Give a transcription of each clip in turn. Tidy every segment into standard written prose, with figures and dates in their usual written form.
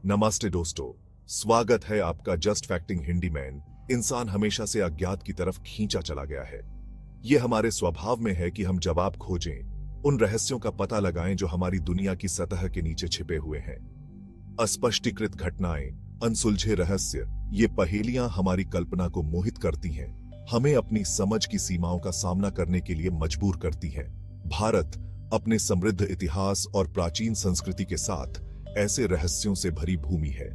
नमस्ते दोस्तों, स्वागत है आपका जस्ट फैक्टिंग हिंदी में। इंसान हमेशा से अज्ञात की तरफ खींचा चला गया है। यह हमारे स्वभाव में है कि हम जवाब खोजें, उन रहस्यों का पता लगाएं जो हमारी दुनिया की सतह के नीचे छिपे हुए हैं। अस्पष्टीकृत घटनाएं, अनसुलझे रहस्य, ये पहेलियां हमारी कल्पना को मोहित करती हैं, हमें अपनी समझ की सीमाओं का सामना करने के लिए मजबूर करती हैं। भारत अपने समृद्ध इतिहास और प्राचीन संस्कृति के साथ ऐसे रहस्यों से भरी भूमि है।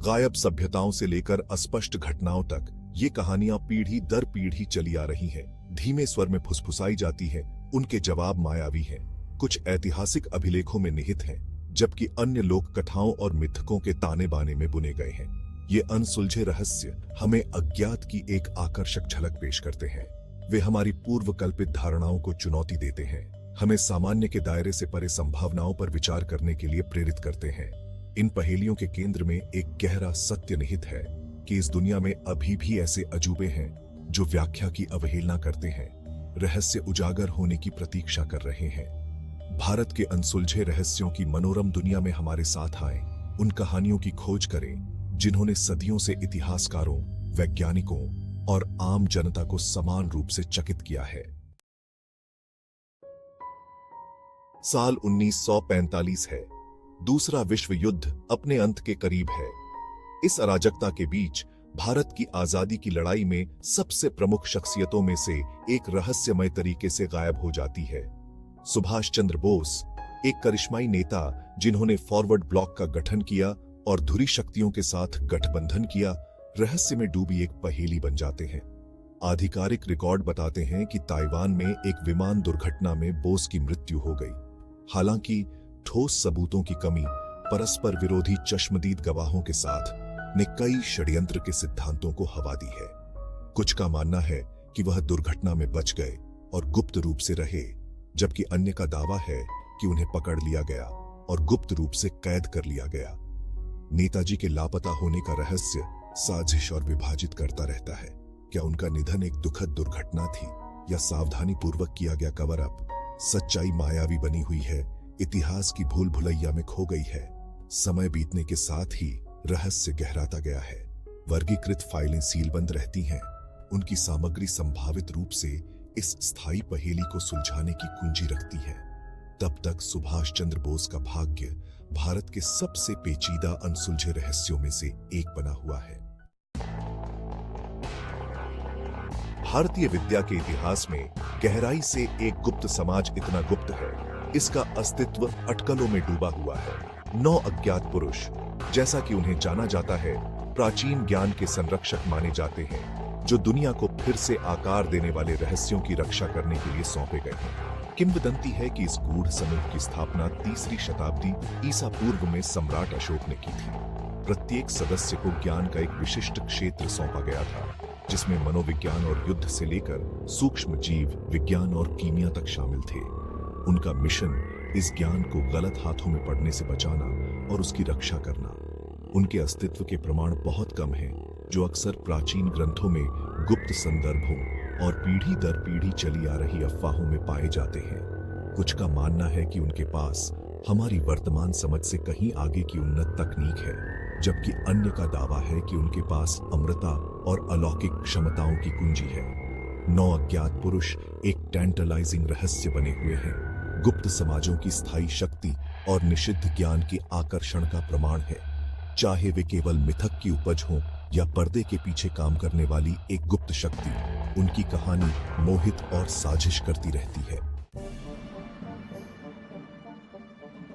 गायब सभ्यताओं से लेकर अस्पष्ट घटनाओं तक ये कहानियां पीढ़ी दर पीढ़ी चली आ रही हैं, धीमे स्वर में फुसफुसाई जाती हैं, उनके जवाब मायावी हैं, कुछ ऐतिहासिक अभिलेखों में निहित हैं, जबकि अन्य लोक कथाओं और मिथकों के ताने बाने में बुने गए हैं। ये अनसुलझे रहस्य हमें अज्ञात की एक आकर्षक झलक पेश करते हैं। वे हमारी पूर्व कल्पित धारणाओं को चुनौती देते हैं, हमें सामान्य के दायरे से परे संभावनाओं पर विचार करने के लिए प्रेरित करते हैं। इन पहेलियों के केंद्र में एक गहरा सत्य निहित है कि इस दुनिया में अभी भी ऐसे अजूबे हैं जो व्याख्या की अवहेलना करते हैं, रहस्य उजागर होने की प्रतीक्षा कर रहे हैं। भारत के अनसुलझे रहस्यों की मनोरम दुनिया में हमारे साथ आए, उन कहानियों की खोज करें जिन्होंने सदियों से इतिहासकारों, वैज्ञानिकों और आम जनता को समान रूप से चकित किया है। साल 1945 है। दूसरा विश्व युद्ध अपने अंत के करीब है। इस अराजकता के बीच भारत की आजादी की लड़ाई में सबसे प्रमुख शख्सियतों में से एक रहस्यमय तरीके से गायब हो जाती है। सुभाष चंद्र बोस, एक करिश्माई नेता जिन्होंने फॉरवर्ड ब्लॉक का गठन किया और धुरी शक्तियों के साथ गठबंधन किया, रहस्य में डूबी एक पहेली बन जाते हैं। आधिकारिक रिकॉर्ड बताते हैं कि ताइवान में एक विमान दुर्घटना में बोस की मृत्यु हो गई। हालांकि ठोस सबूतों की कमी, परस्पर विरोधी चश्मदीद गवाहों के साथ ने कई षड्यंत्र के सिद्धांतों को हवा दी है। कुछ का मानना है कि वह दुर्घटना में बच गए और गुप्त रूप से रहे, जबकि अन्य का दावा है कि उन्हें पकड़ लिया गया और गुप्त रूप से कैद कर लिया गया। नेताजी के लापता होने का रहस्य साजिश और विभाजित करता रहता है। क्या उनका निधन एक दुखद दुर्घटना थी या सावधानी पूर्वक किया गया कवर अप? सच्चाई मायावी बनी हुई है, इतिहास की भूल भुलैया में खो गई है। समय बीतने के साथ ही रहस्य गहराता गया है। वर्गीकृत फाइलें सीलबंद रहती हैं, उनकी सामग्री संभावित रूप से इस स्थायी पहेली को सुलझाने की कुंजी रखती है। तब तक सुभाष चंद्र बोस का भाग्य भारत के सबसे पेचीदा अनसुलझे रहस्यों में से एक बना हुआ है। भारतीय विद्या के इतिहास में गहराई से एक गुप्त समाज इतना गुप्त है, इसका अस्तित्व अटकलों में डूबा हुआ है। 9 अज्ञात पुरुष, जैसा कि उन्हें जाना जाता है, प्राचीन ज्ञान के संरक्षक माने जाते हैं, जो दुनिया को फिर से आकार देने वाले रहस्यों की रक्षा करने के लिए सौंपे गए हैं। किंवदंती है कि इस गूढ़ समूह की स्थापना 3री शताब्दी ईसा पूर्व में सम्राट अशोक ने की थी। प्रत्येक सदस्य को ज्ञान का एक विशिष्ट क्षेत्र सौंपा गया था, जिसमें मनोविज्ञान और युद्ध से लेकर सूक्ष्म जीव विज्ञान और कीमिया तक शामिल थे। उनका मिशन इस ज्ञान को गलत हाथों में पड़ने से बचाना और उसकी रक्षा करना। उनके अस्तित्व के प्रमाण बहुत कम हैं, जो अक्सर प्राचीन ग्रंथों में गुप्त संदर्भों और पीढ़ी दर पीढ़ी चली आ रही अफवाहों में पाए जाते हैं। कुछ का मानना है कि उनके पास हमारी वर्तमान समझ से कहीं आगे की उन्नत तकनीक है, जबकि अन्य का दावा है कि उनके पास अमृता और अलौकिक क्षमताओं की कुंजी है। 9 अज्ञात पुरुष एक टेंटलाइजिंग रहस्य बने हुए हैं, गुप्त समाजों की स्थायी शक्ति और निषिद्ध ज्ञान के आकर्षण का प्रमाण है। चाहे वे केवल मिथक की उपज हो या पर्दे के पीछे काम करने वाली एक गुप्त शक्ति, उनकी कहानी मोहित और साजिश करती रहती है।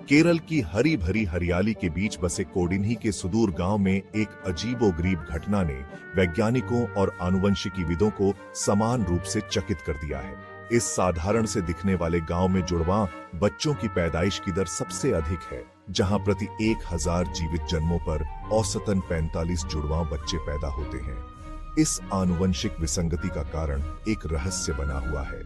केरल की हरी भरी हरियाली के बीच बसे कोडिन्ही के सुदूर गांव में एक अजीबोगरीब घटना ने वैज्ञानिकों और आनुवंशिकीविदों को समान रूप से चकित कर दिया है। इस साधारण से दिखने वाले गांव में जुड़वां बच्चों की पैदाइश की दर सबसे अधिक है, जहां प्रति 1000 जीवित जन्मों पर औसतन 45 जुड़वां बच्चे पैदा होते हैं। इस आनुवंशिक विसंगति का कारण एक रहस्य बना हुआ है।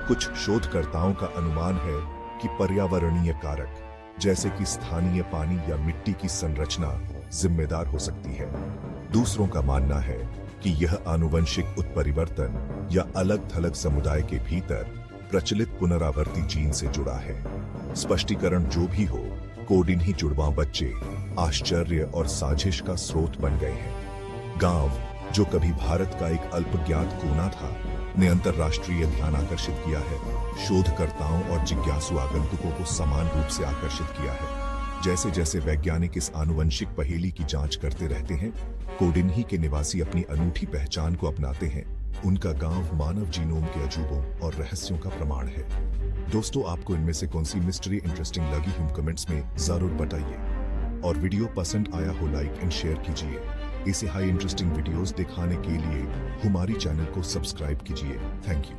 कुछ शोधकर्ताओं का अनुमान है कि पर्यावरणीय कारक, जैसे कि स्थानीय पानी या मिट्टी की संरचना, जिम्मेदार हो सकती है। दूसरों का मानना है कि यह आनुवंशिक उत्परिवर्तन या अलग-थलग समुदाय के भीतर प्रचलित पुनरावर्ती जीन से जुड़ा है। स्पष्टीकरण जो भी हो, कोडिन्ही जुड़वां बच्चे आश्चर्य और साजिश का स्रोत बन गए हैं। गांव, जो कभी भारत का एक अल्पज्ञात कोना था, ने अंतर्राष्ट्रीय ध्यान आकर्षित किया है। शोधकर्ताओं और जिज्ञासु आगंतुकों को समान रूप से आकर्षित किया है। जैसे जैसे वैज्ञानिक इस आनुवंशिक पहेली की जांच करते रहते हैं, कोडिन्ही के निवासी अपनी अनूठी पहचान को अपनाते हैं। उनका गांव मानव जीनोम के अजूबों और रहस्यों का प्रमाण है। दोस्तों, आपको इनमें से कौन सी मिस्ट्री इंटरेस्टिंग लगी, हम कमेंट्स में जरूर बताइए। और वीडियो पसंद आया हो लाइक एंड शेयर कीजिए। इसे हाई इंटरेस्टिंग वीडियोस दिखाने के लिए हमारी चैनल को सब्सक्राइब कीजिए। Thank you.